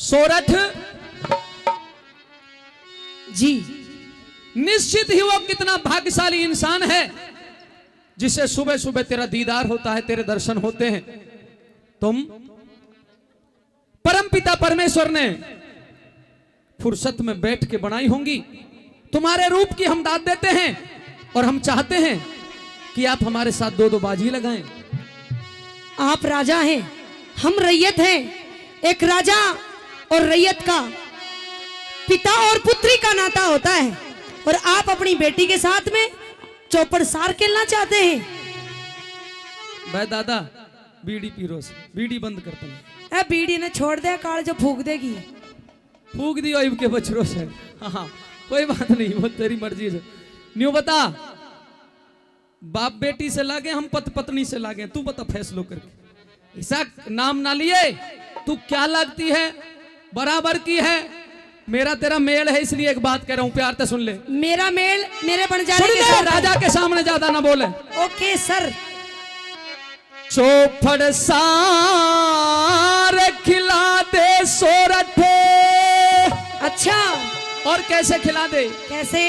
सोरठ जी। निश्चित ही वो कितना भाग्यशाली इंसान है जिसे सुबह सुबह तेरा दीदार होता है, तेरे दर्शन होते हैं। तुम परमपिता परमेश्वर ने फुर्सत में बैठ के बनाई होंगी। तुम्हारे रूप की हम दाद देते हैं और हम चाहते हैं कि आप हमारे साथ दो दो बाजी लगाएं। आप राजा हैं, हम रैयत हैं। एक राजा और रैयत का पिता और पुत्री का नाता होता है, और आप अपनी बेटी के साथ में चौपड़ सार खेलना चाहते हैं। भाई दादा बीड़ी पीरो से बीड़ी बंद करते हैं। बीड़ी ने छोड़ दे, काल जो फूक देगी। फूक दियो इब के बछड़ों से। हाँ कोई बात नहीं, वो तेरी मर्जी है। न्यू बता, बाप बेटी से लागे हम पत पत्नी से लागे, तू बता फैसलो करके। ऐसा नाम ना लिए, तू क्या लगती है, बराबर की है। मेरा तेरा मेल है, इसलिए एक बात कह रहा हूं, प्यार से सुन ले। मेरा मेल मेरे बन जाने सुन के ले, साथ राजा के सामने ज्यादा ना बोले। Okay sir. चौपड़ सार खिला दे सोरठे। अच्छा, और कैसे खिला दे? कैसे?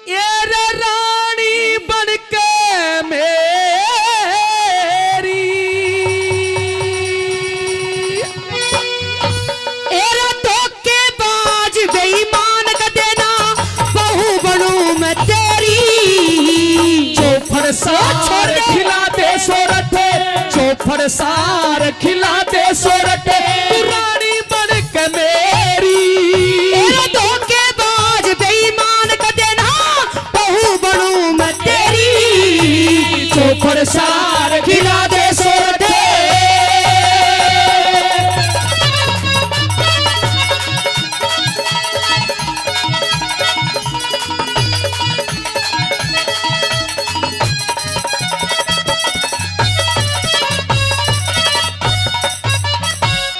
ये रे रानी बनके मेरी, एरा धोखेबाज बेईमान का देना, बहू बनूं मैं तेरी। चौपड़ सार खिला दे सोरठे, चौपड़ सार खिला दे सोरठे, तू रानी बनके मेरी। एरा धोखेबाज बेईमान का देना, बहू बनूं मैं तेरी। चौपड़ सार खिला दे सोरठे।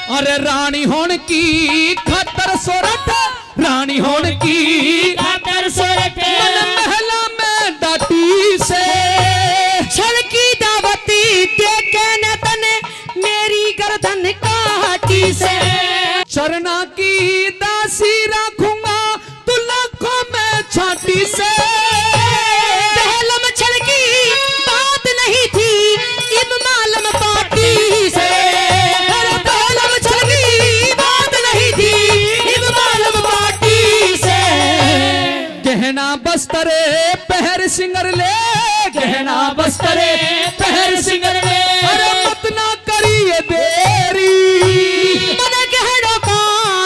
अरे रानी होने की खतर सोरठ, रानी होने की खातर सोरठ, मन महला में डाटी से। छलकी दावती देखे न तने, मेरी गर्दन काटी से। चरना की दासी रखूंगा तू लाखों में छाटी से। पहलम छलकी बात नहीं थी, इब मालम पाटी से। पहलम छलकी बात नहीं थी, इब मालम पाटी से। गहना बस्तरे पहर सिंगर ले, गहना बस्तरे पहर सिंगर ले। अरे मत ना करिए देरी, मन गहनों का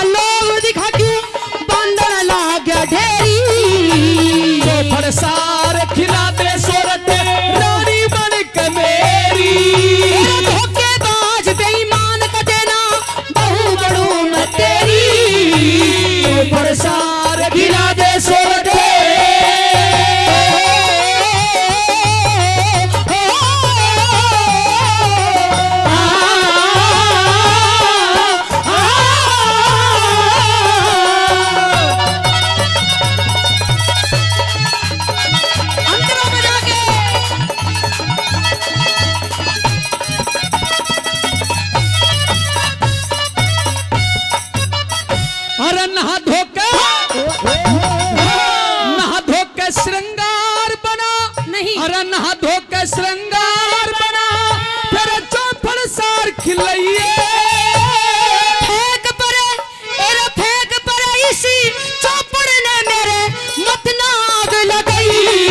लोग दिखा क्यों, बंधन लाग गया ढेरी। चौपड़ सार खिला दे सोरठ, रानी बनके मेरी। धोखेबाज बेईमान का देना, बहू बनूं मैं तेरी। चौपड़ सार खिला दे सोरठ। अंतरों में जाके अरे नहा धोके, नहा धोके श्रृंगार बना। नहीं। अरे नहा धोके श्रृंगार बना, फिर चौपड़ सार खिलाइए। फेंक परे, एरा फेंक परे, इसी चौपड़ ने मेरे मत नाग लगाई।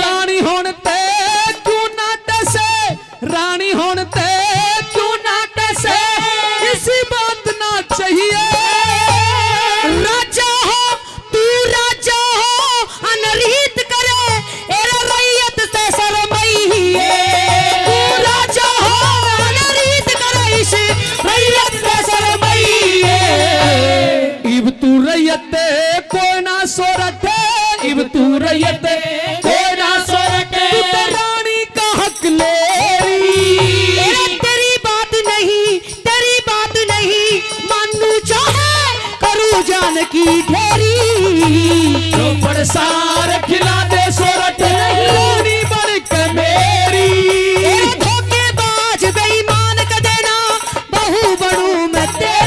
रानी होनते क्यों नाटे से, रानी होनते क्यों नाटे से, इसी बात ना चाहिए। राजा हो तू, राजा हो, अनरीत करे, एरा रैयत से शरमई है। तू राजा हो, अनरीत करे, इस रैयत से शरमई है। इब तू रैयते कोई ना सोरठे, इब तू रैयते कोई ना सोरठे, तू तो रानी का हक ले रही। एरा तेरी बात नहीं, तेरी बात नहीं, मानू चाहे करूँ जान की ढेरी। चौपड़ सार खिला दे सोरठ, रानी बनके मेरी। एरा धोखेबाज बेईमान का देना, बहू बनूं मैं तेरी।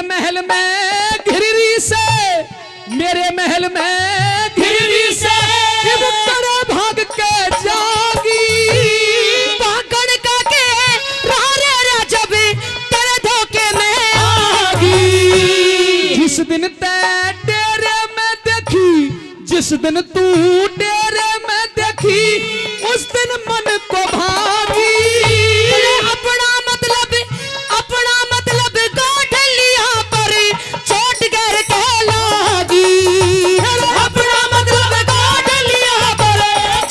मेरे महल में घिरी से, मेरे महल में घिरी से भाग के जागी, भागण का के रारे राजब तेरे धोखे में आगी। जिस दिन तै डेरे में देखी, जिस दिन तू डेरे में देखी, उस दिन मन को भागी। अपना मतलब गांठ लिया पर चोट गर के लागी। अपना मतलब गांठ लिया पर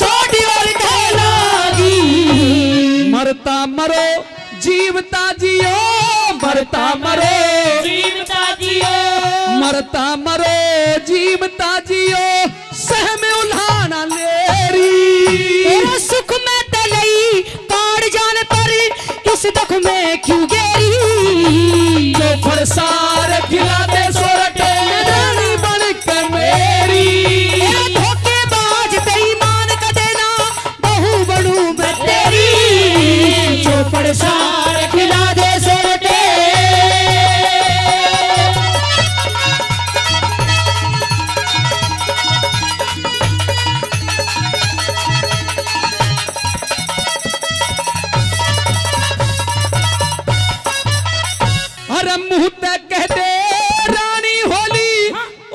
चोट गर के लागी। मरता मरो जीवता जियो, मरता मरो जीवता जियो, मरता मरो जीवता जियो, सह में उल्हाना लेरी। तेरा सुख में तलई पार जाने पर इस दुख में क्यों गेरी। जो फरसार खिला दे सोरठे रानी बन के मेरी। तेरा धोखेबाज बेईमान का देना बहू बनूं मैं तेरी। जो फरसार खिला दे सोरठे। अरे मुंह ते कह दे रानी होली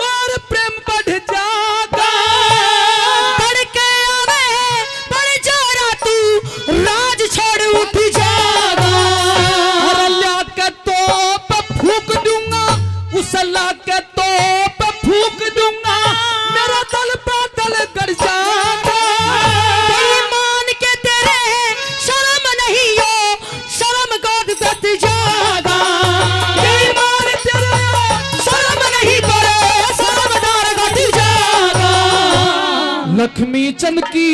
और प्रेम बढ़ जागा। तड़के आवे बड़ जोरा तू राज छोड़ उठ जागा। अरे ला के तोप फूक दूंगा, उस ला के तोप फूक दूंगा, मेरा दल बादल कर जागा। बेईमान के तेरे शर्म नहीं हो, शर्म गोद गत जागा। बेईमान तेरे शर्म नहीं करे, शर्मदार गत जागा। लक्ष्मी चंद की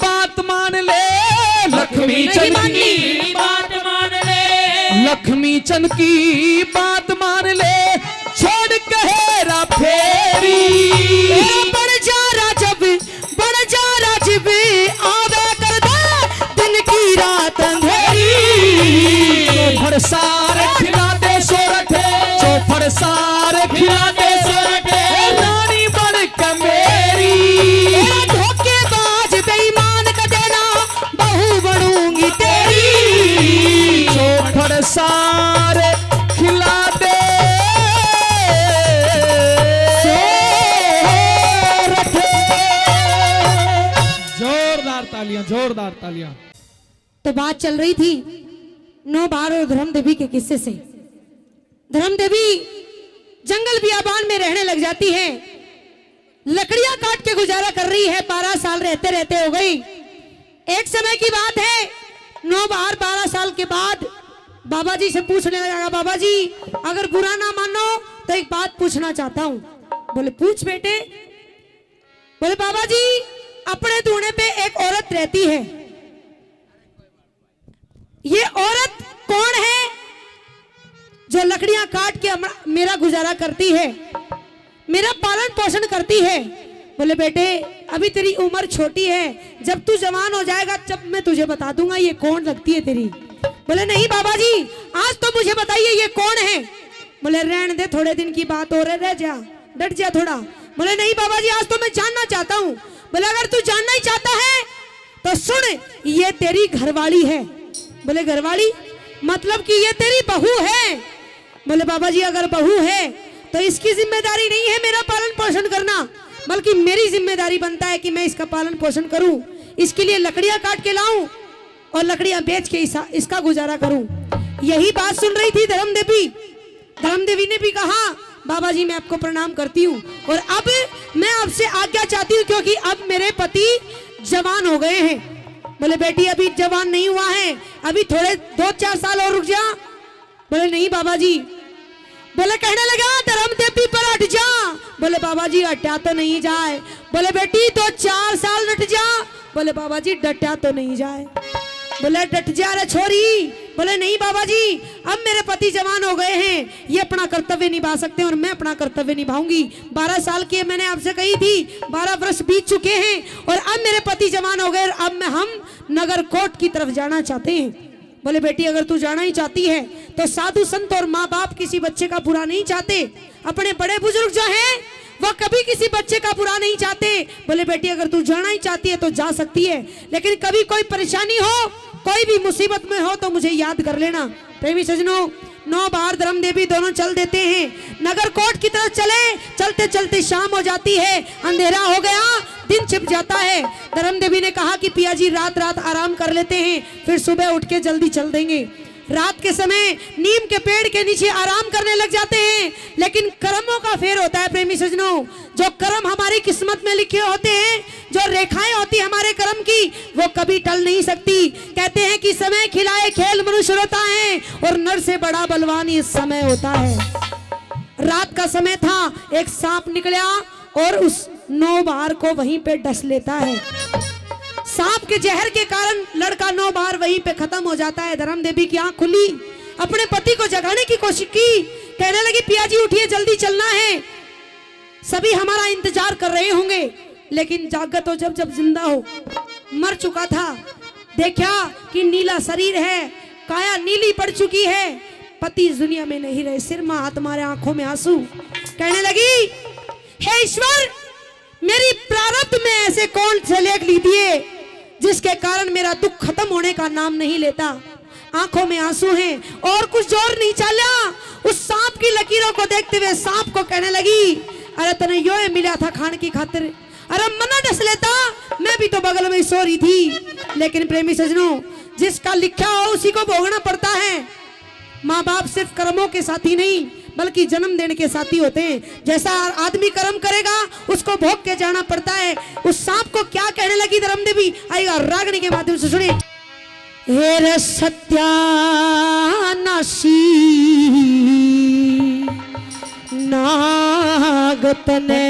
बात मान ले, लक्ष्मी चंद की बात मान ले। लक्ष्मी चंद की बात मान ले, छोड़ कहेरा फेरी। बड़ जा राजब आवे कर दे दिन की रात अंधेरी। फरसार खिला दे सोरठे, जो फरसार खिला दे सोरठे रानी बन के मेरी। धोखेबाज बेईमान का देना बहू बनूंगी तेरी। जो फरसार खिला दे सोरठे। जोरदार तालियां, जोरदार तालियां। तो बात चल रही थी नौबहार और धर्म देवी के किस्से से। धर्म देवी जंगल बियाबान में रहने लग जाती है, लकड़ियां काट के गुजारा कर रही है। 12 साल रहते रहते हो गई। एक समय की बात है, नौबहार 12 साल के बाद बाबा जी से पूछने लगा, बाबा जी अगर बुरा ना मानो तो एक बात पूछना चाहता हूँ। बोले पूछ बेटे। बोले बाबा जी अपने दूने पे एक औरत रहती है, ये औरत कौन है जो लकड़ियां काट के मेरा गुजारा करती है, मेरा पालन पोषण करती है। बोले बेटे अभी तेरी उम्र छोटी है, जब तू जवान हो जाएगा जब मैं तुझे बता दूंगा ये कौन लगती है तेरी। बोले नहीं बाबा जी आज तो मुझे बताइए ये कौन है। बोले रहने दे, थोड़े दिन की बात हो रह जा, डट जा थोड़ा। बोले नहीं बाबा जी आज तो मैं जानना चाहता हूँ। बोले अगर तू जानना ही चाहता है तो सुन, ये तेरी घरवाली है। बोले घरवाली मतलब कि ये तेरी बहू है। बोले बाबा जी अगर बहू है तो इसकी जिम्मेदारी नहीं है मेरा पालन पोषण करना, बल्कि मेरी जिम्मेदारी बनता है कि मैं इसका पालन पोषण करूं, इसके लिए लकड़ियां काट के लाऊं और लकड़ियां बेच के इसका गुजारा करूं। यही बात सुन रही थी धर्म देवी। धर्म देवी ने भी कहा बाबा जी मैं आपको प्रणाम करती हूँ और अब मैं आपसे आज्ञा चाहती हूँ क्योंकि अब मेरे पति जवान हो गए हैं। बोले बेटी अभी जवान नहीं हुआ है, अभी थोड़े 2-4 साल और रुक जा। बोले नहीं बाबा जी। बोले कहने लगा धर्म देवी पर हट जा। बोले बाबा जी हटा तो नहीं जाए। बोले बेटी 2-4 साल डट जा। बोले बाबा जी डटा तो नहीं जाए। बोले डट जा रे छोरी। बोले नहीं बाबा जी अब मेरे पति जवान हो गए हैं, ये अपना कर्तव्य निभा सकते हैं और मैं अपना कर्तव्य निभाऊंगी। 12 साल की मैंने आपसे कही थी, 12 वर्ष बीत चुके हैं और अब मेरे पति जवान हो गए, अब हम नगर कोट की तरफ जाना चाहते हैं। बोले बेटी अगर तू जाना ही चाहती है तो साधु संत और माँ बाप किसी बच्चे का बुरा नहीं चाहते। अपने बड़े बुजुर्ग जो हैं वो कभी किसी बच्चे का बुरा नहीं चाहते। बोले बेटी अगर तू जाना ही चाहती है तो जा सकती है, लेकिन कभी कोई परेशानी हो, कोई भी मुसीबत में हो तो मुझे याद कर लेना। प्रेमी सजनों, 9 बार धर्म देवी दोनों चल देते हैं। नगर कोट की तरफ चले, चलते चलते शाम हो जाती है, अंधेरा हो गया, दिन छिप जाता है। धर्म देवी ने कहा कि पिया जी रात रात आराम कर लेते हैं, फिर सुबह उठ के जल्दी चल देंगे। रात के समय नीम के पेड़ के नीचे आराम करने लग जाते हैं। लेकिन कर्मों का फेर होता है प्रेमी सजनों, जो कर्म हमारी किस्मत में लिखे होते हैं, जो रेखाएं होती है हमारे कर्म की, वो कभी टल नहीं सकती। कहते हैं कि समय खिलाए खेल मनुष्य होता है और नर से बड़ा बलवान ये समय होता है। रात का समय था, एक सांप निकला और उस 9 बार को वहीं पे डस लेता है। सांप के जहर के कारण लड़का 9 बार वहीं पे खत्म हो जाता है। धर्म देवी की आंख खुली, अपने पति को जगाने की कोशिश की, कहने लगी पिया जी उठिए, जल्दी चलना है, सभी हमारा इंतजार कर रहे होंगे। लेकिन जागत हो जब जिंदा हो, मर चुका था। देखा कि नीला शरीर है, काया नीली पड़ चुकी है, पति इस दुनिया में नहीं रहे, सिर में हाथ मारे, आंखों में आंसू, कहने लगी हे ईश्वर, मेरी प्रारब्ध में ऐसे कौन से लेख लिख दिए जिसके कारण मेरा दुख खत्म होने का नाम नहीं लेता। आंखों में आंसू हैं और कुछ जोर नहीं चला। उस सांप की लकीरों को देखते हुए सांप को कहने लगी अरे तने यो मिला था खाने की खातिर, अरे मना डस लेता, मैं भी तो बगल में सो रही थी। लेकिन प्रेमी सजनों, जिसका लिखा हो उसी को भोगना पड़ता है। माँ बाप सिर्फ कर्मों के साथी नहीं बल्कि जन्म देने के साथी होते हैं। जैसा आदमी कर्म करेगा उसको भोग के जाना पड़ता है। उस सांप को क्या कहने लगी धर्म देवी, आएगा रागनी के माध्यम से सुनिए। हे रे सत्यानाशी नागतने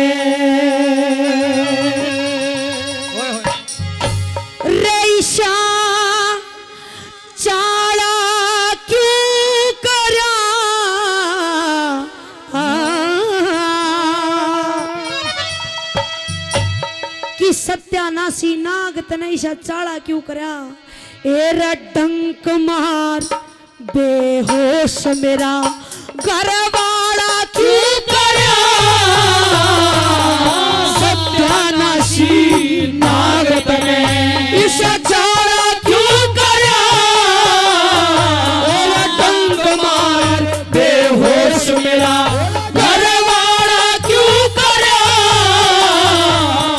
रेशा चाला क्यों करा, कि सत्यानाशी नाग तनैशा चाला क्यों करा, एरा डंक मार बेहोश मेरा घरवाला क्यों करा, सत्यानाशी नाग तनैशा चाला क्यों करा, एरा डंक मार बेहोश मेरा घरवाला क्यों करा,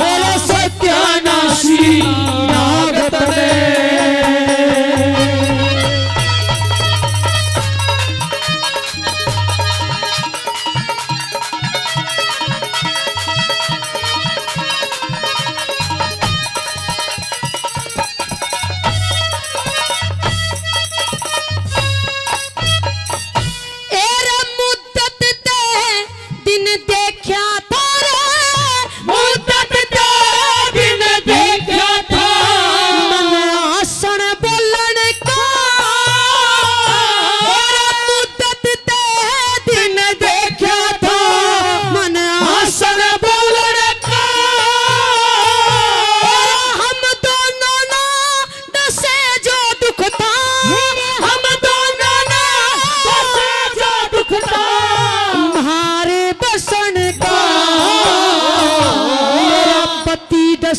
एरा सत्यानाशी नाग तनैशा।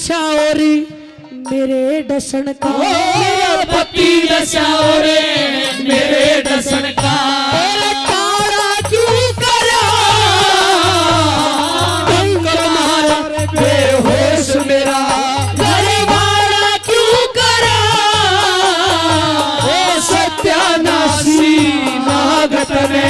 और मेरे डसन का, मेरा पति दशा रे मेरे दर्शन का, काला क्यों करा, डंक मार बेहोश मेरा घरवाला क्यों करा, ओ सत्यानाशी नागत ने।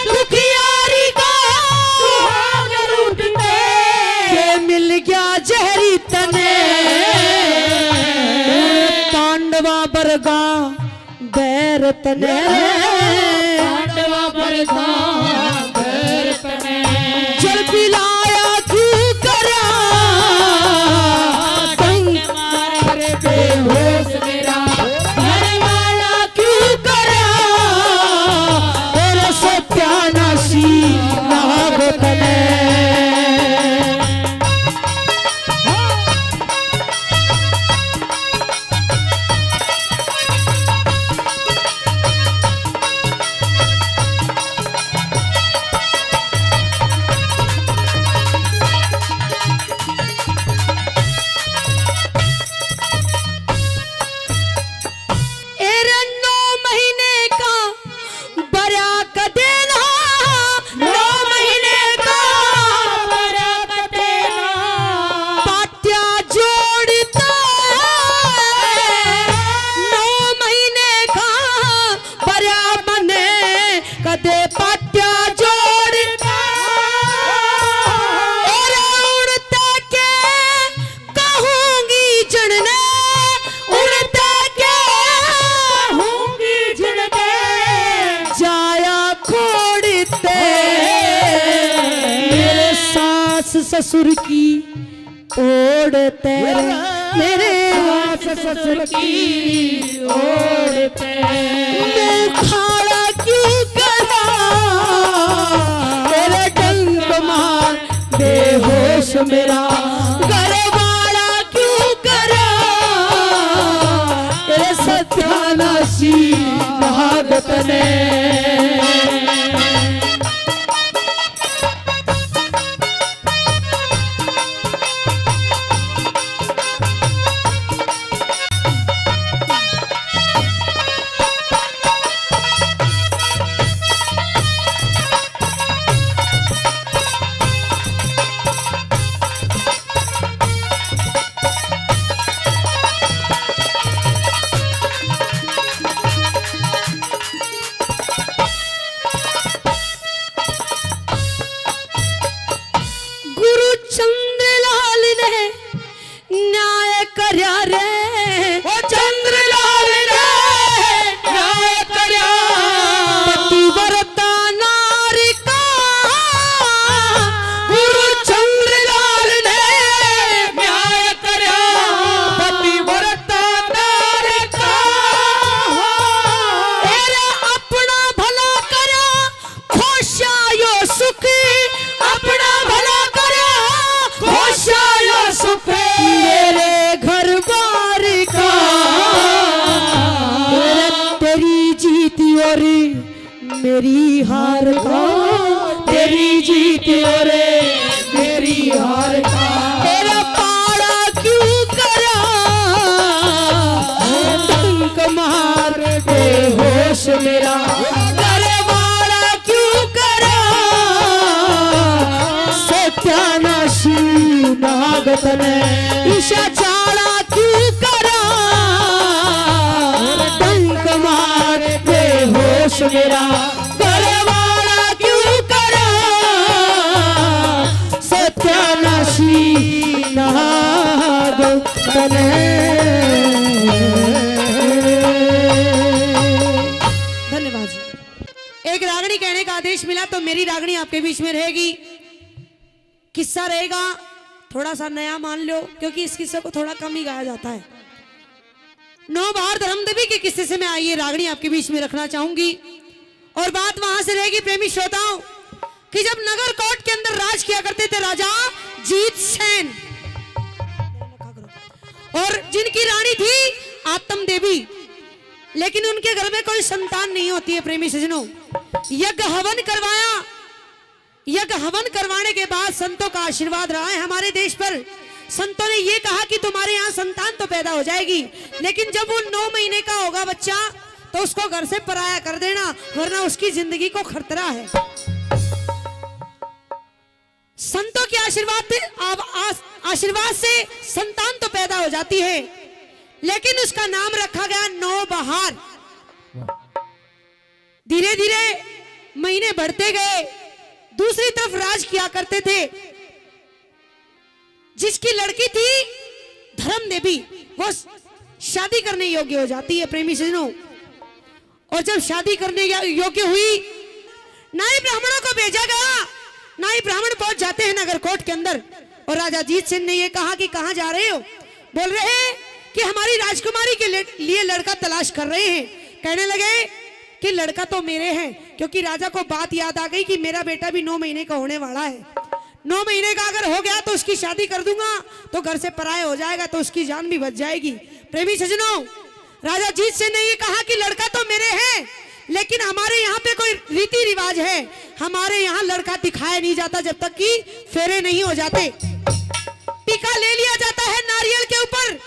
दुखियारी का सुहाग रूठते ये मिल गया जहरी तने पांडवा बरगा बैर तने पांडवा बरगा बैर तने जल पिलाया क्यों करा डंक मारे बेहोश मेरा घर वाला क्यों करा और सत्यानाशी नाग तने एरे 9 महीने का बरा का देना 9 महीने का बरकत देना पाट्या जोड़ता 9 महीने का बरा बने कदे पाट्या जोड़ता एरे उड़ता के कहूंगी जड़ने उड़ता के होंगी झड़ते जाया खोड़ते मेरे सास ससुर की ओढ़ते मेरे सास ससुर की ओढ़ते मुंह खाड़ा क्यों करा तेरे डंक मार बेहोश मेरा घर वाला क्यों करा तेरे सत्यानाशी भागत ने गुरु चंद्रलाल ने न्याय करया रे ओ चंद्रलाल ने न्याय करया पतिव्रता नारी का गुरु चंद्रलाल ने न्याय करया पतिव्रता नारी का एरे अपना भला करा खुशायो सुखी अपना भला करा खुशायो सुख मेरे घर बार का मेरे तेरी जीत और मेरी हार का तेरी जीत और मेरी हार का तेरा पाड़ा क्यों करा डंक मार बेहोश मेरा घर वाला क्यों करा सत्यानाशी नागत ने ईशा चाड़ा क्यों करा डंक मार बेहोश मेरा घर वाला क्यों करा सत्यानाशी नागत ने धन्यवाद जी। एक रागनी कहने का आदेश मिला तो मेरी रागनी आपके बीच में रहेगी। किस्सा रहेगा थोड़ा सा नया मान लो क्योंकि इस किस्से को थोड़ा कम ही गाया जाता है। 9 बार धर्मदेवी के किस्से से मैं आइए रागनी आपके बीच में रखना चाहूंगी। और बात वहां से रहेगी प्रेमी श्रोताओं कि जब नगर कोट के अंदर राज किया करते थे राजा जीत सेन और जिनकी रानी थी आत्म देवी, लेकिन उनके घर में कोई संतान नहीं होती है। प्रेमी सजनों, यज्ञ हवन करवाया। यज्ञ हवन करवाने के बाद संतों का आशीर्वाद रहा है हमारे देश पर। संतों ने ये कहा कि तुम्हारे यहाँ संतान तो पैदा हो जाएगी, लेकिन जब वो 9 महीने का होगा बच्चा तो उसको घर से पराया कर देना, वरना उसकी जिंदगी को खतरा है। संतों के आशीर्वाद से संतान तो पैदा हो जाती है, लेकिन उसका नाम रखा गया नौबहार। धीरे धीरे महीने बढ़ते गए, दूसरी तरफ राज किया करते थे। जिसकी लड़की थी धर्म देवी, वो शादी करने योग्य हो जाती है प्रेमी सजनों। और जब शादी करने योग्य हुई, नाई ब्राह्मणों को भेजा गया। नाई ब्राह्मण पहुंच जाते हैं नगरकोट के अंदर, और राजा अजीत सिंह ने ये कहा कि कहां जा रहे हो? बोल रहे हैं कि हमारी राजकुमारी के लिए लड़का तलाश कर रहे हैं। कहने लगे कि लड़का तो मेरे हैं, क्योंकि राजा को बात याद आ गई कि मेरा बेटा भी 9 महीने का होने वाला है। 9 महीने का अगर हो गया तो उसकी शादी कर दूंगा, तो घर से पराया हो जाएगा, तो उसकी जान भी बच जाएगी। प्रेमी सजनों, राजा अजीत सिंह ने ये कहा कि लड़का तो मेरे हैं, लेकिन हमारे यहाँ पे कोई रीति रिवाज है। हमारे यहाँ लड़का दिखाया नहीं जाता जब तक कि फेरे नहीं हो जाते। टीका ले लिया जाता है नारियल के ऊपर,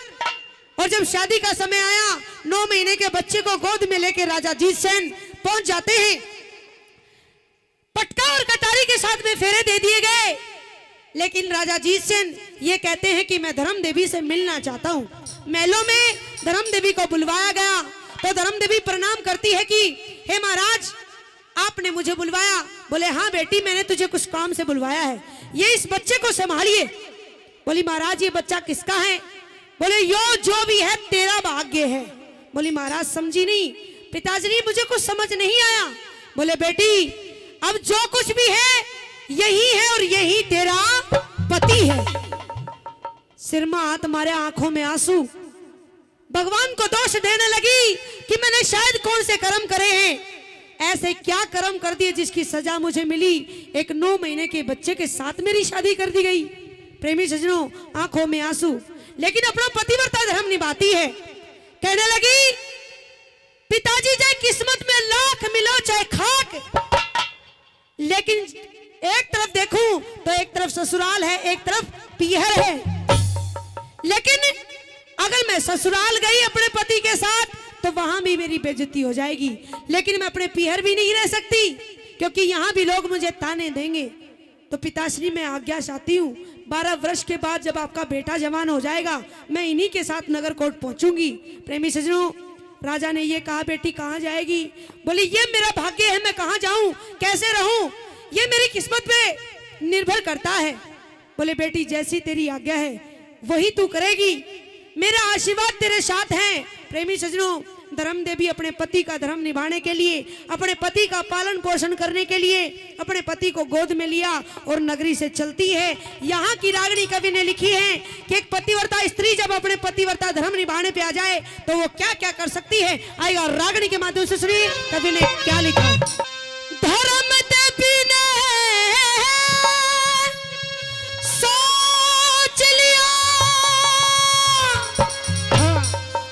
और जब शादी का समय आया, 9 महीने के बच्चे को गोद में लेकर राजा अजीत सिंह पहुंच जाते हैं। पटका और कटारी के साथ में फेरे दे दिए गए, लेकिन राजा अजीत सिंह ये कहते हैं कि मैं धर्म देवी से मिलना चाहता हूँ। महलों में धर्म देवी को बुलवाया गया, तो धर्म देवी प्रणाम करती है कि हे महाराज, आपने मुझे बुलवाया? बोले हाँ बेटी, मैंने तुझे कुछ काम से बुलवाया है, ये इस बच्चे को संभालिए। बोली महाराज, ये बच्चा किसका है? बोले यो जो भी है तेरा भाग्य है। बोली महाराज समझी नहीं। पिताजी मुझे कुछ समझ नहीं आया। बोले बेटी, अब जो कुछ भी है यही है, और यही तेरा पति है। सिर में हाथ मारे, आंखों में आंसू, भगवान को दोष देने लगी कि मैंने शायद कौन से कर्म करे हैं। ऐसे क्या कर्म कर दिए जिसकी सजा मुझे मिली? एक 9 महीने के बच्चे के साथ मेरी शादी कर दी गई। प्रेमी सजनों, आंखों में आंसू, लेकिन अपना पतिव्रता धर्म निभाती है। कहने लगी पिताजी, चाहे किस्मत में लाख मिलो चाहे खाक, लेकिन एक तरफ देखूं तो एक तरफ ससुराल है, एक तरफ पीहर है। लेकिन अगर मैं ससुराल गई अपने पति के साथ तो वहां भी मेरी बेइज्जती हो जाएगी, लेकिन मैं अपने पीहर भी नहीं रह सकती, क्योंकि यहां भी लोग मुझे ताने देंगे। तो पिताश्री मैं आज्ञा चाहती हूँ, 12 वर्ष के बाद जब आपका बेटा जवान हो जाएगा, मैं इन्हीं के साथ नगरकोट पहुंचूंगी। प्रेमी सजनों, राजा ने ये कहा बेटी कहाँ जाएगी? बोली ये मेरा भाग्य है, मैं कहाँ जाऊं, कैसे रहूं, ये मेरी किस्मत पे निर्भर करता है। बोले बेटी जैसी तेरी आज्ञा है वही तू करेगी, मेरा आशीर्वाद तेरे साथ है। प्रेमी सजनों, धर्म देवी अपने पति का धर्म निभाने के लिए, अपने पति का पालन पोषण करने के लिए अपने पति को गोद में लिया और नगरी से चलती है। यहाँ की रागनी कवि ने लिखी है कि एक पतिव्रता स्त्री जब अपने पतिव्रता धर्म निभाने पे आ जाए तो वो क्या क्या कर सकती है। आइए रागनी के माध्यम से सुनिए कवि ने क्या लिखा। धर्म देवी ने सोच लिया,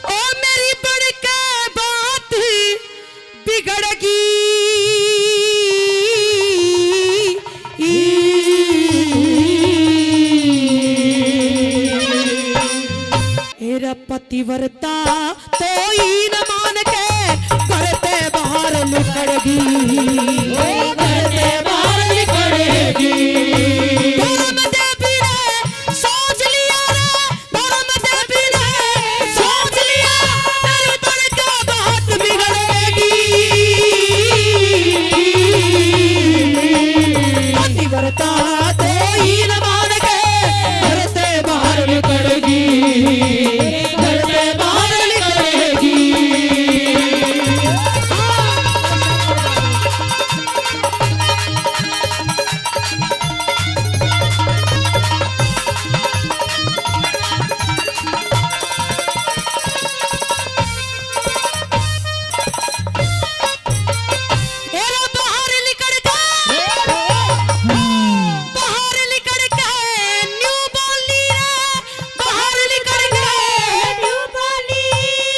ओ मेरी बड़ के बात बिगड़गी, मेरा पतिव्रता तो ही न मान के करते बाहर निकलेगी, करते बाहर निकलेगी। धर्म देवी ने सोच लिया रे, धर्म देवी ने सोच लिया, मेरी बड़ के बात बिगड़ेगी, पतिव्रता तो ही न मान के करते बाहर निकलेगी, करते बाहर निकलेगी। एरो बाहर निकल के, बाहर निकल के न्यू बोली रे, बाहर निकल के न्यू बोली,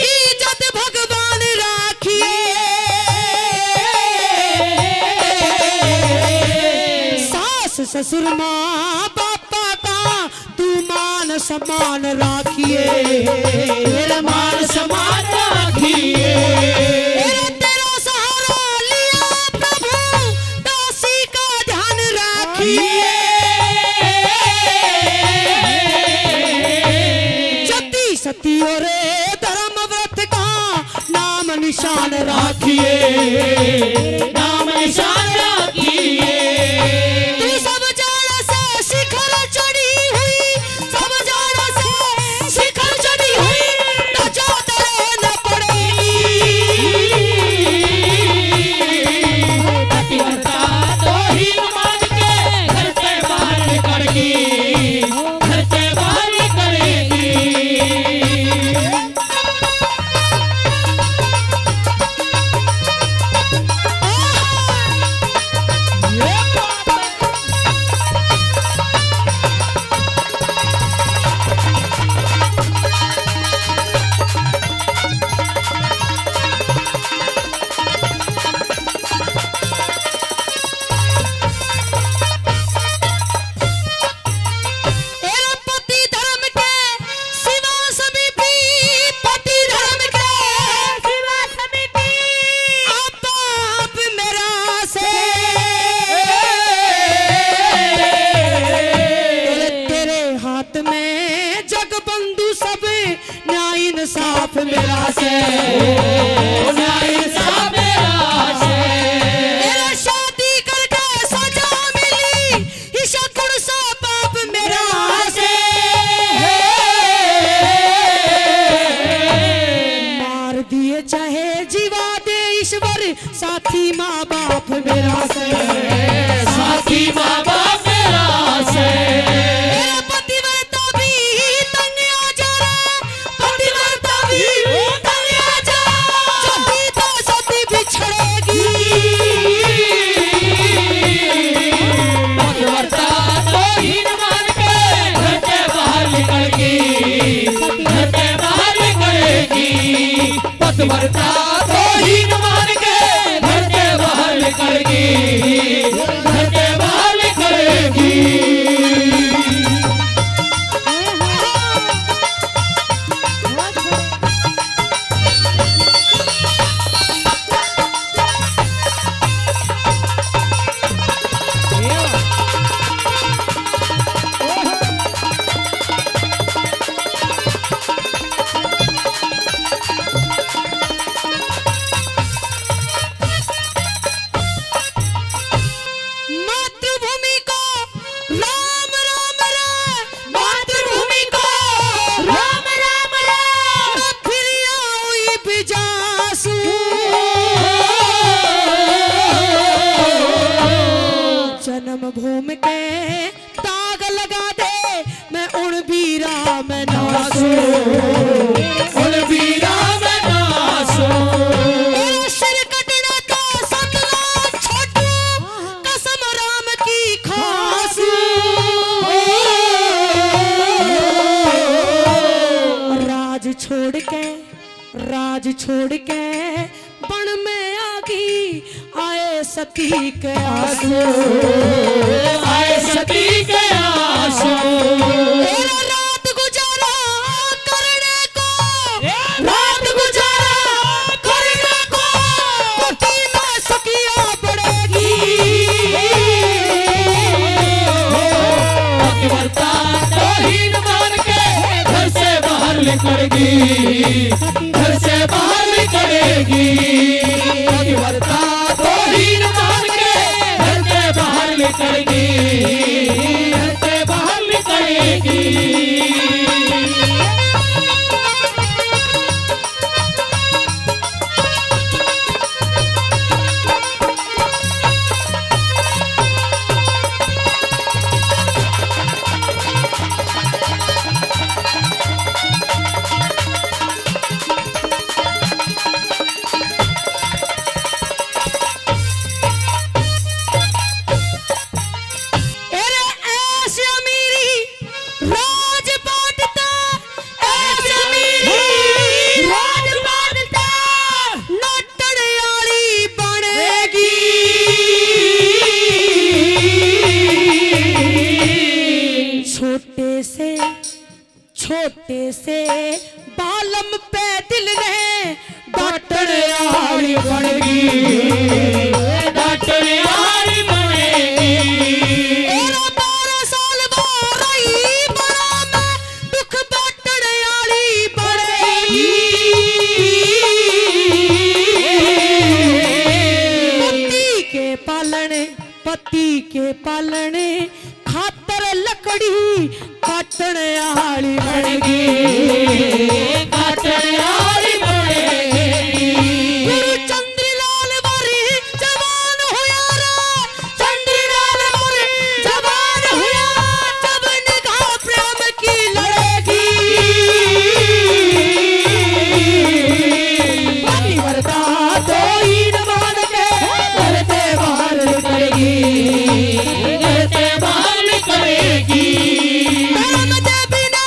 इज्जत भगवान राखिए, सास ससुर माँ बापा का तू मान सम्मान राखिए, मेरा मान सम्मान राखिए, तेरा सहारा लिया प्रभु, दासी का ध्यान राखिए, सती सती और धर्म व्रत का नाम निशान राखिए, नाम निशान मेरा से ना इंसाफ मेरा से मेरा शादी करके सजा मिली ईशा कुड़ सा बाप मेरा से मार दिए चाहे जीवा दे ईश्वर साथी माँ बाप मेरा से साथी माँ बाप मेरा से मेरा पतिव्रता भी तंग आ जा रे पतिव्रता भी तंग आ जा सती तो सती बिछड़ेगी पतिव्रता तो हीन मान के घर के बाहर निकलेगी घर के बाहर निकलेगी पतिव्रता तो हीन मान के घर के बाहर निकलेगी घर के बाहर निकलेगी मातृभूमि को राम राम रे मातृभूमि को राम राम रे मैं फिर आऊँ बिजासू जन्म भूमि के दाग लगा दे मैं उन वीरा में नासू उन वीरा में नासो मेरा सिर कटना तो सतना छोटू कसम राम की खासू राज छोड़ के बन में आगी आए सती के आंसू आए सती के आंसू मेरा रात गुजारा करने को रात गुजारा करने को कुटी में सकिया पड़ेगी पतिव्रता तो हीन मान के घर से बाहर निकलेगी घर से बाहर निकलेगी पतिव्रता तो हीन मान के घर से बाहर निकलेगी घर से बाहर निकलेगी छोटे से बालम पे दिल ने डांटन आड़ी बनेगी डांटन आड़ी बनेगी 12 साल बारही बड़ा मैं दुख बाटन आड़ी बनेगी पति के पालने खातर लकड़ी काटन आड़ी बनेगी काटन आड़ी बनेगी गुरु चंद्रलाल वारी जवान हुआ रे चंद्रलाल वारी जवान हुआ जब निगाह प्रेम की लड़ेगी पतिव्रता तो हीन मान के घर से बाहर निकलेगी घर से बाहर निकलेगी धर्म देवी ने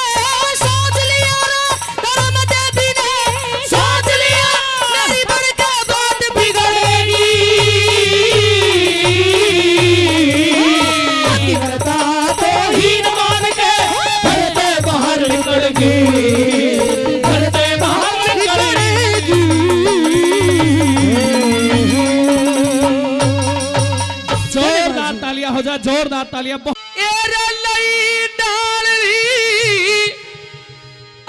सोच लिया रे धर्म देवी ने सोच लिया मेरी बड़ के बात बिगड़ेगी पतिव्रता तो हीन मान के घर से बाहर निकलेगी घर से बाहर निकलेगी जोरदार तालियां हो जा जोरदार तालियां एरे लई डालवी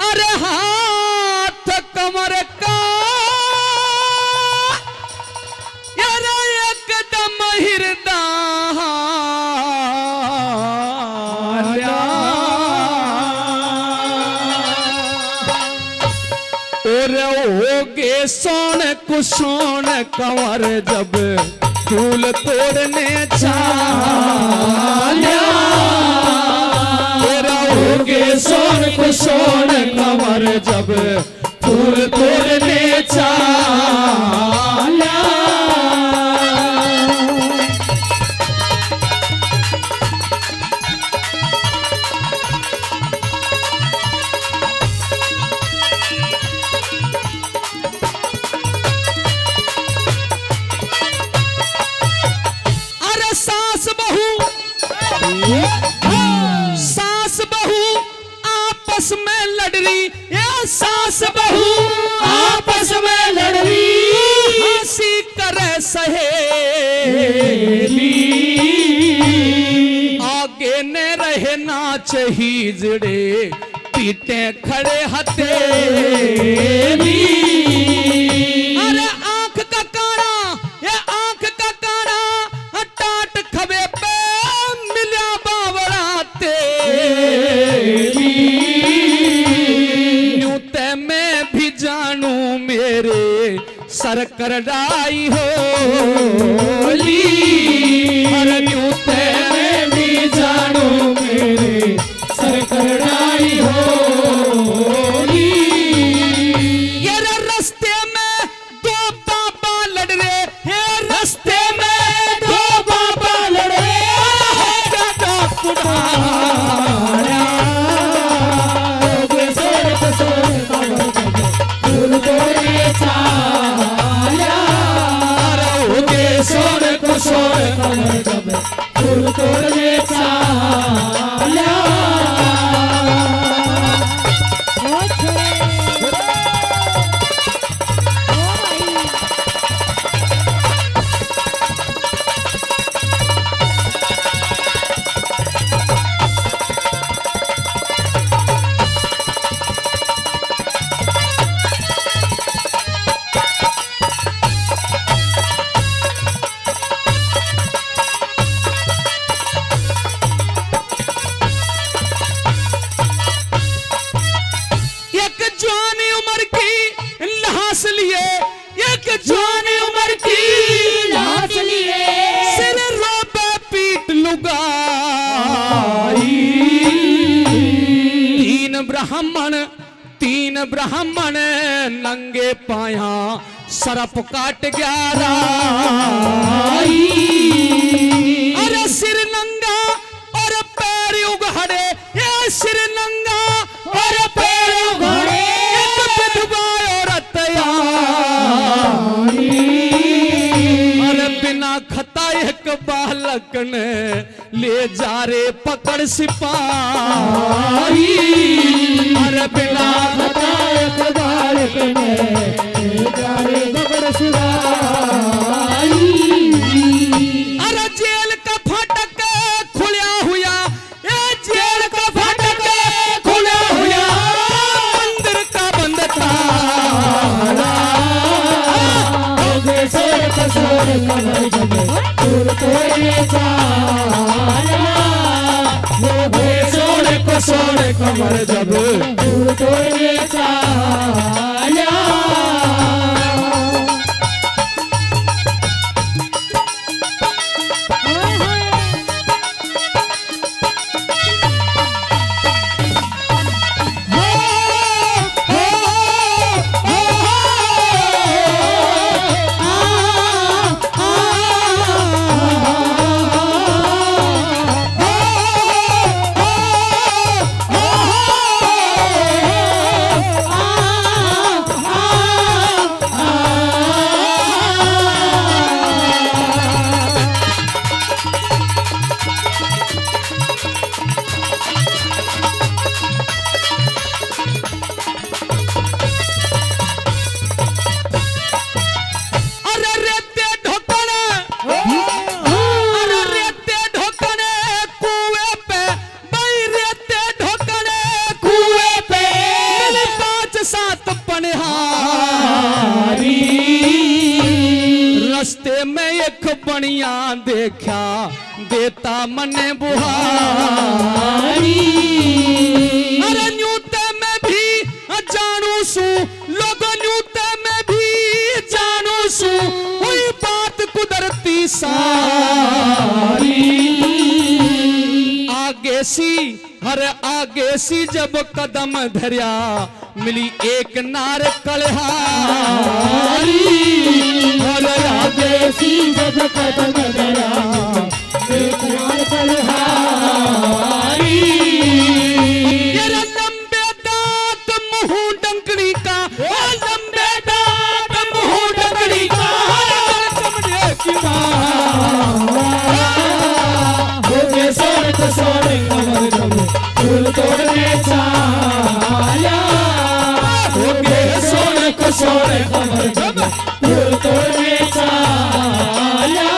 अरे हाथ कमर का यार एकदम हृदय और होगे सोन कुशोन कंवर जब फूल तोड़ने चाल्या होगे सोन कुशोन कंवर जब फूल तोड़ने चाल्या अरे सास बहू आपस में लड़ रही ये सास बहू आपस में लड़ रही हंसी करे सहेली आगे न रहे नाच ही जड़े पीटे खड़े हथेली अरे आंख का काना ये आंख का काना टाट खबे पे मिल्या बावड़ाते यूते मैं भी जानू मेरे सर करड़ाई होली अरे यूते मैं भी जानू मेरे सर करड़ाई होली यार रस्ते में दो बाबा लड़ रहे हैं रस्ते में दो बाबा लड़े होगे सोन कुशोन कंवर जब फूल तोड़ने चाल्या होगे सोन कुशोन कंवर जब फूल तोड़ने चाल्या एक जवानी उम्र की लाश लिए एक जवानी उम्र की लाश लिए सिर रोबे पीट लुगाई तीन ब्राह्मण नंगे पाया सरप काट ग्यारा अरे सिर नंगा और पैर उघाड़े ये सिर नंगा और पैर उघाड़े एक विधवा औरत अरे बिना खता एक बालक ने ले जा रे पकड़ सिपाही अरे बिना खता एक बालक ने जारे बगड़ सुराई अरे जेल का फाटक खुला हुआ ये जेल का फाटक खुला हुआ मंदिर का बंद ताला होगे सोन कुशोन कंवर जब फूल तोड़ने चाल्या होगे सोन कुशोन कंवर जब फूल तोड़ने चाल्या पणिया देखा देता मने बुहारी। अरे न्यूते में भी जानू सू लोग, न्यूते में भी जानू सू हुई बात कुदरती सारी। आगे सी हर आगे सी जब कदम धरिया मिली एक नार कलहारी। और आगे सी जब कदम धरा एक नार कलहारी। ये लंबे दांत मुंह डंकड़ी का, लंबे दांत मुंह डंकड़ी का, चमड़े की मां हो गए सोने को सोने कमर जब फूल तोड़ने चाया। हो गए सोने को सोने कमर जब फूल तोड़ने चाया।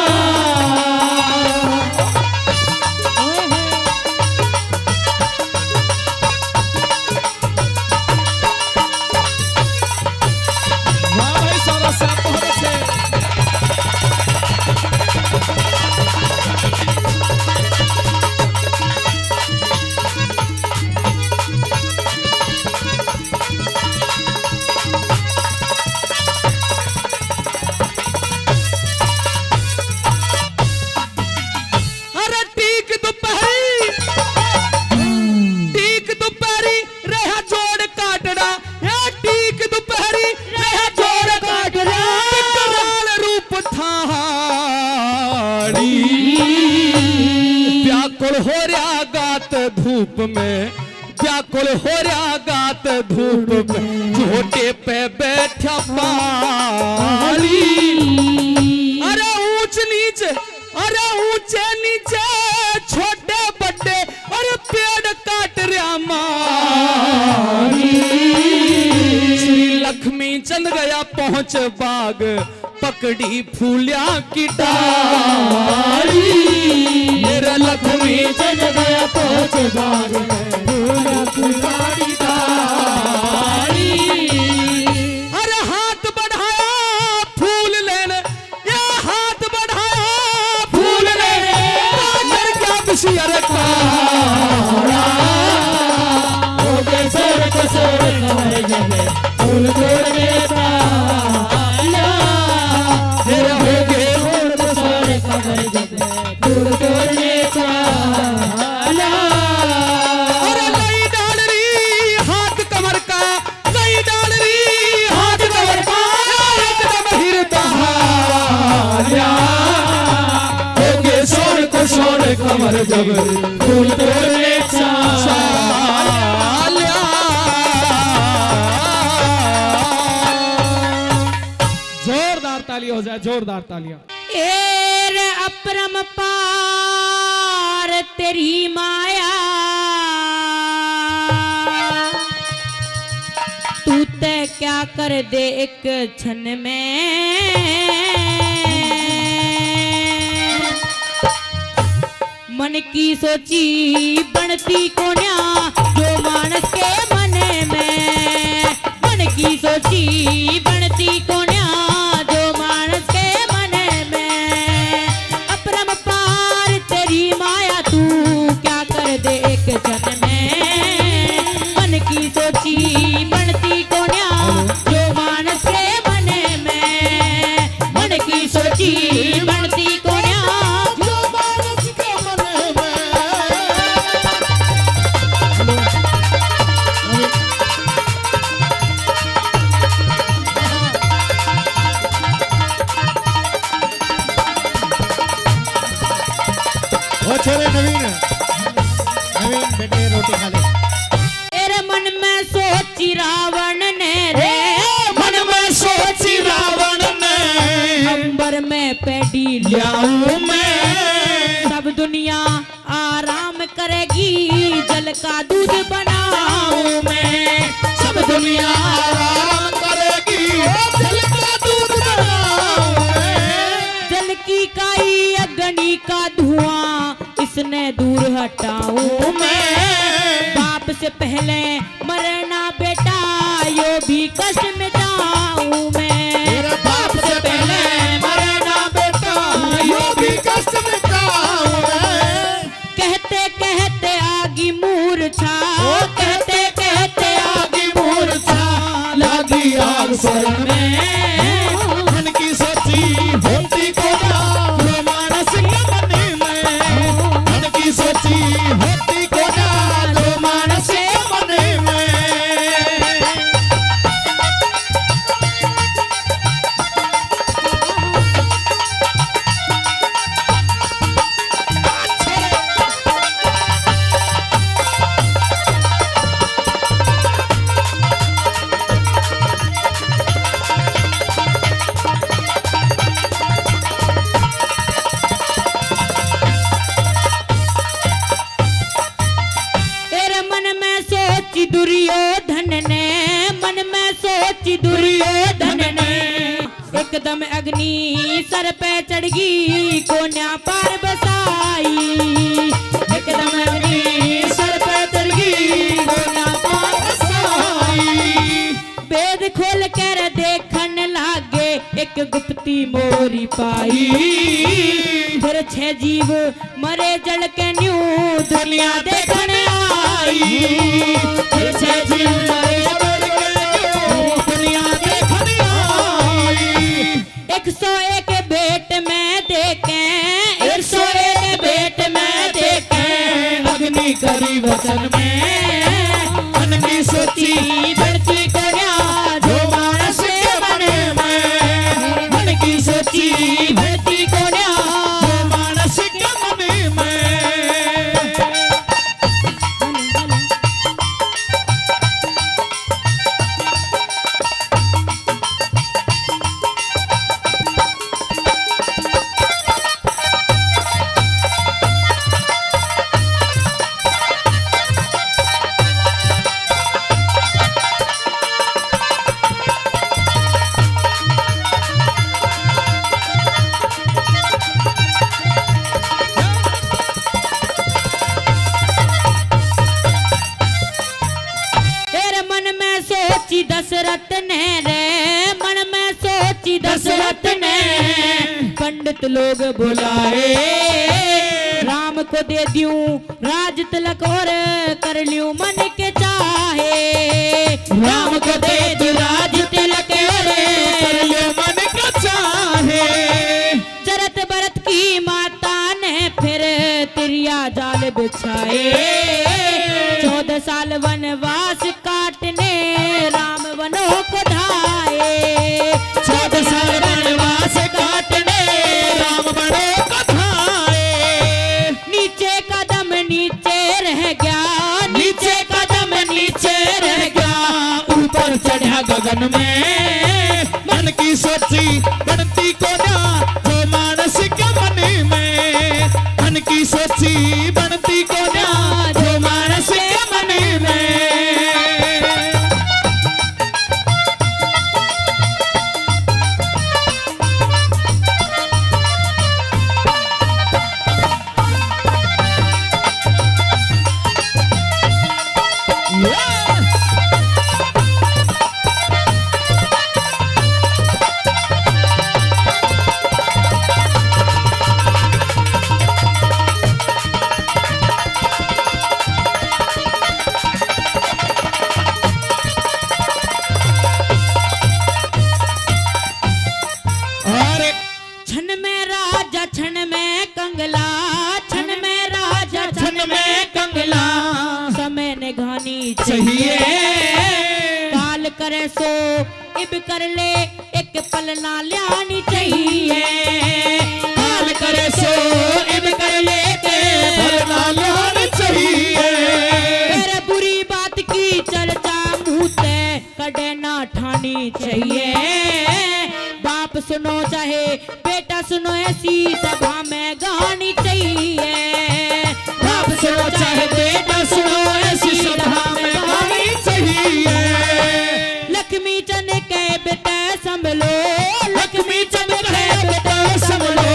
वाह भाई सारा साहब बहुत अच्छे। अरे टीक दोपहरी रहा जोड़ काटड़ा, या टीक दोपहरी रहा जोड़ काटड़ा, विकराल रूप ठाड़ी। व्याकुल हो रहा गात धूप में, व्याकुल हो रहा गात धूप में, झोटे पे बैठा पाली। अरे ऊंच नीच, अरे ऊंचे नीचे छोटे बड़े और पेड़ काट रहा मारी। श्री लक्ष्मी चंद गया पहुंच बाग, पकड़ी फूलिया की डाली। मेरा लक्ष्मी चल गया पहुंच बाग फूल फुलारी डाली। अरे हाथ बढ़ाया फूल लेने, या हाथ बढ़ाया फूल लेने, काजर क्या बिशी अरे कारा। हो गए सोने को सोने कमर जब फूल तोड़ने चाया। तेरे हो गए सोने को सोने कमर जब फूल तोड़ने चाया। अरे नई डाल रही हाथ कमर का, नई डाल रही हाथ कमर का, एकदम हिरदारिया। हो गए सोने को सोने कमर जब फूल तोड़ने चाया। जोरदार ताली हो जाए, जोरदार तालियां। एर अपरंपार तेरी माया, तू ते क्या कर दे एक क्षण में। मन की सोची बनती कोन्या जो मानस के मन में। मन की सोची बनती कोन्या जो मानस के मन में। अपरंपार तेरी माया, तू क्या कर दे एक क्षण में। मन की सोची बनती कोन्या जो मानस के मन में। मन की सोची बनती कोन्या जो मानस के मन में। वो छोरे नवीन बेटे रोटी खा ले। तेरे मन में सोची रावण ने रे, मन में सोची रावण ने, अंबर में पैडी लियाऊं मैं। सब दुनिया आराम करेगी, जल का दूध बनाऊं मैं। सब दुनिया आराम करेगी, जल का दूध बनाऊं मैं। जल की काई अग्नि का धुआं इसने दूर हटाऊं मैं। बाप से पहले मरना बेटा, यो भी कष्ट में जाऊं मैं। बाप से पहले मरना बेटा, यो मूर्छा ओ कहते कहते आगी मूर्छा लागी आग स्वर में मन की सोची होती को ना जो मानस के मन में मन की सोची होती को ना जो मानस के मन में दुर्योधन ने मन में सोची दुर्योधन ने एकदम अग्नि सर पे चढ़ गई कोन्या पार बसाई एकदम अग्नि सर पे चढ़ गई कोन्या पार बसाई वेद खोल कर देखन लागे एक गुप्ती मोरी पाई फिर 6 जीव मरे जल के न्यू दुनिया देखने आई फिर 6 जीव मरे जल के न्यू दुनिया देखने आई 101 भेंट में देखे 101 भेंट में देखे अग्नि करी वचन में मन की सोची बढ़ती कन्या जो मानस के मन में मन की सोची बढ़ती कन्या जो मानस के मन में दशरथ ने रे मन में सोची दशरथ ने पंडित लोग बुलाए राम को दे दूं राज तिलक और कर लूं मन के चाहे राम को दे दूं राज तिलक और कर लूं मन के चाहे जरत भरत की माता ने फिर तिरिया जाल बिछाए 14 साल वनवास काटने राम वनों को धाए 14 साल वनवास काटने राम वनों को धाए नीचे कदम नीचे रह गया नीचे कदम नीचे रह गया ऊपर चढ़ा गगन में मन की सोची बनती को ना जो मानस के मन में मन की सोची बनती को ना जो मानस के मन में चाहिए काल करे सो इब कर ले एक पल ना ल्यानी चाहिए काल करे सो इब कर ले एक पल ना ल्यानी चाहिए तेरे बुरी बात की चर्चा मुँह से कड़े ना ठानी चाहिए बाप सुनो चाहे बेटा सुनो ऐसी सभा में गानी चाहिए बाप सुनो चाहे बेटा सुनो ऐसी सभा में गानी चाहिए लक्ष्मी चंद के बेटे संभलो लक्ष्मी चंद के बेटे संभलो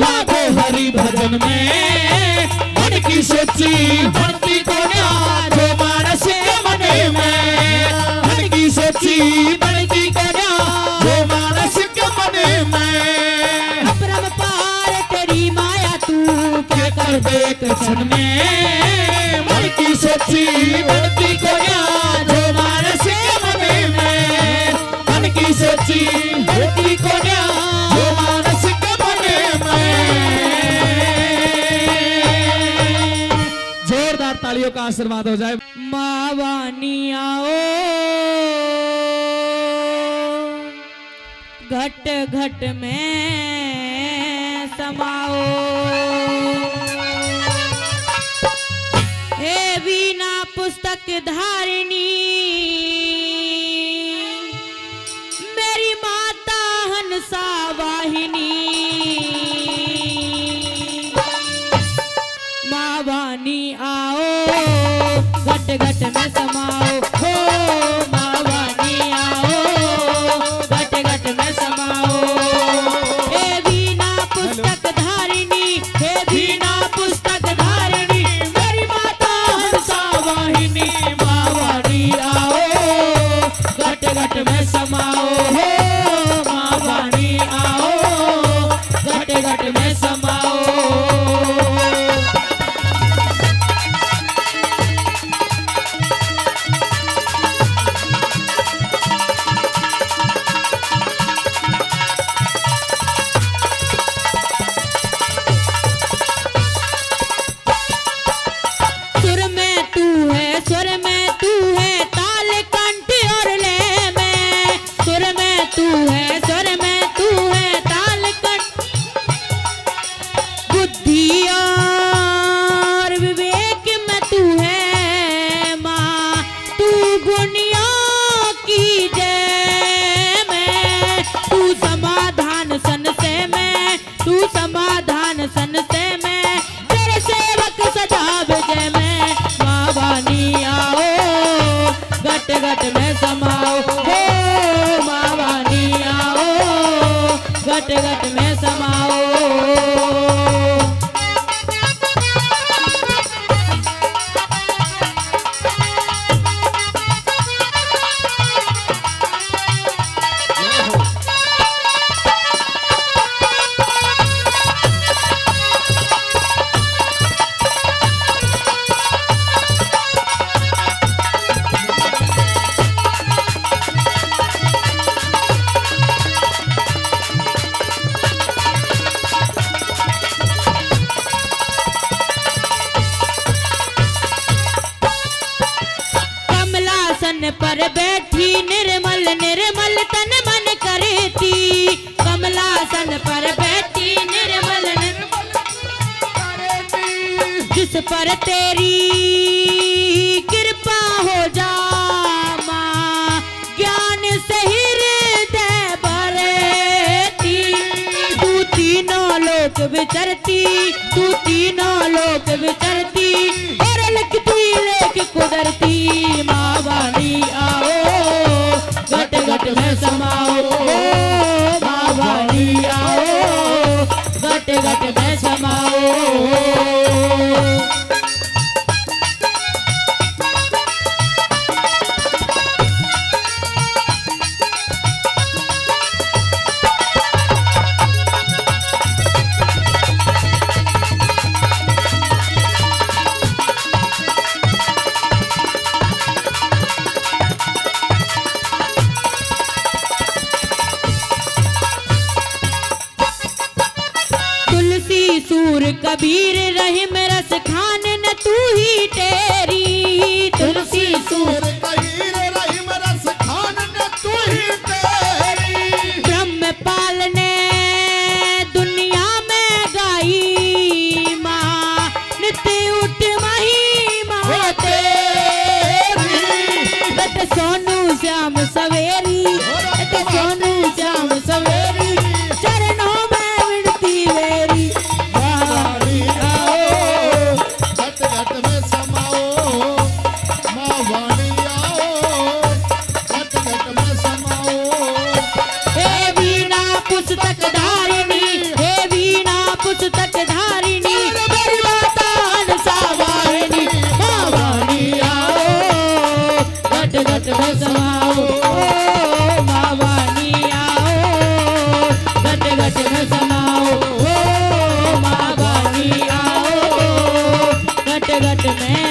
लागो हरि भजन में मन की सोची बनती को ना जो मानस के मन में मन की सोची बनती को ना जो मानस के मन में अपरम पार तेरी माया तू के कर दे एक क्षण में मन की सच्ची भक्ति को ज्ञान जो मानस के मन में, मन की सच्ची भक्ति को ज्ञान जो मानस के मन में। जोरदार तालियों का आशीर्वाद हो जाए। माँ वाणी आओ घट घट में समाओ, हे वीणा पुस्तक धारिणी मेरी माता हंसा वाहिनी। माँ वाणी आओ घट घट में समाओ, हो माँ वाणी आओ घट घट में समाओ, हे वीणा पुस्तक धारिणी, हे वीणा पुस्तक धारिणी मेरी माता हंसा वाहिनी। माँ वाणी आओ घट घट में समाओ, हो माँ वाणी आओ घट घट में समाओ। घट में समाओ, हो माँ वाणी आओ घट घट में समाओ। पर बैठी निर्मल निर्मल तन मन करती, कमलासन पर बैठी निर्मल निर्मल करती, जिस पर तेरी कृपा हो जा माँ ज्ञान से हृदय भरती। तू तीनों लोक विचरती, तू तीनों लोक विचरती और लिखती लेख कुदरती। माँ वाणी आओ घट घट में समाओ, माँ वाणी आओ घट घट में समाओ। सूर कबीर रहीम रस खान न तू ही तेरी, तुलसी सूर कबीर रहीम रस खान न तू ही तेरी। ब्रह्म पालने दुनिया में गाई माँ नित्य उठ महिमा तेरी। बट सोनू श्याम सवेरी, बट सोनू श्याम सवेरी चरणों में विनती मेरी। पुस्तक धारिणी, हे वीणा पुस्तक धारिणी मेरी माता हंसा वाहिनी। माँ वाणी आओ घट घट में समाओ, माँ वाणी आओ घट घट में समाओ, माँ वाणी आओ घट घट में